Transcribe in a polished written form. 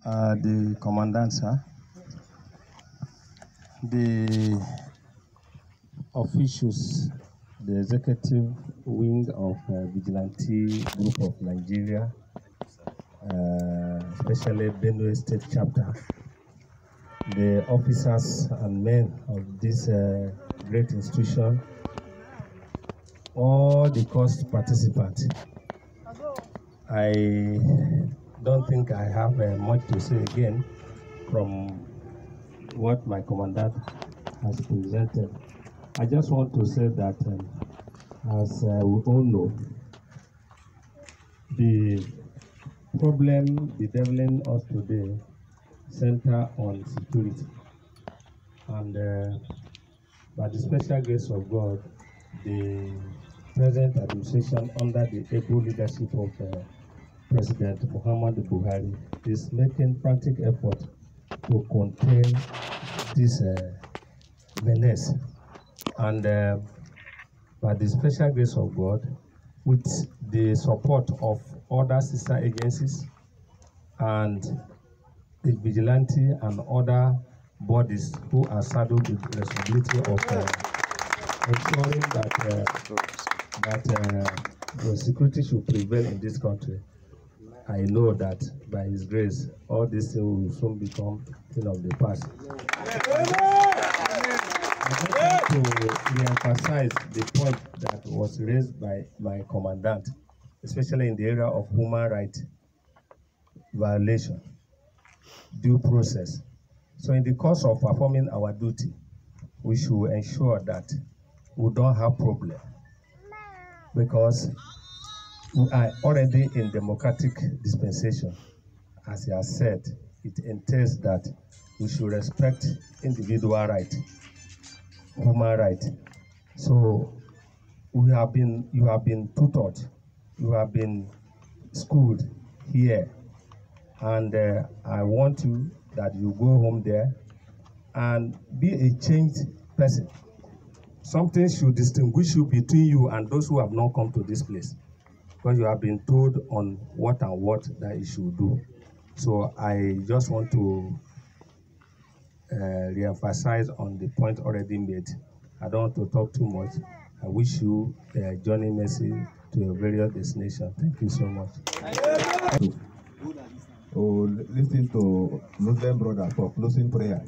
The commandant, sir, the officials, the executive wing of Vigilante Group of Nigeria, especially Benue State Chapter, the officers and men of this great institution, all the course participants. I don't think I have much to say again from what my commandant has presented. I just want to say that as we all know, the problem bedeviling us today center on security, and by the special grace of God, the present administration under the able leadership of President Muhammadu Buhari is making frantic effort to contain this menace, and by the special grace of God, with the support of other sister agencies and the vigilante and other bodies who are saddled with the responsibility of ensuring that the security should prevail in this country. I know that by His grace, all these things will soon become thing of the past. I just want to re-emphasize the point that was raised by my commandant, especially in the area of human rights violation, due process. So in the course of performing our duty, we should ensure that we don't have problem, because we are already in democratic dispensation. As he has said, it entails that we should respect individual rights, human rights. So you have been tutored, you have been schooled here, and I want you that you go home there and be a changed person. Something should distinguish you between you and those who have not come to this place, because you have been told on what and what that you should do. So I just want to re-emphasize on the point already made. I don't want to talk too much. I wish you a journey mercy to your various destination. Thank you so much. Listen to Muslim brother for closing prayer.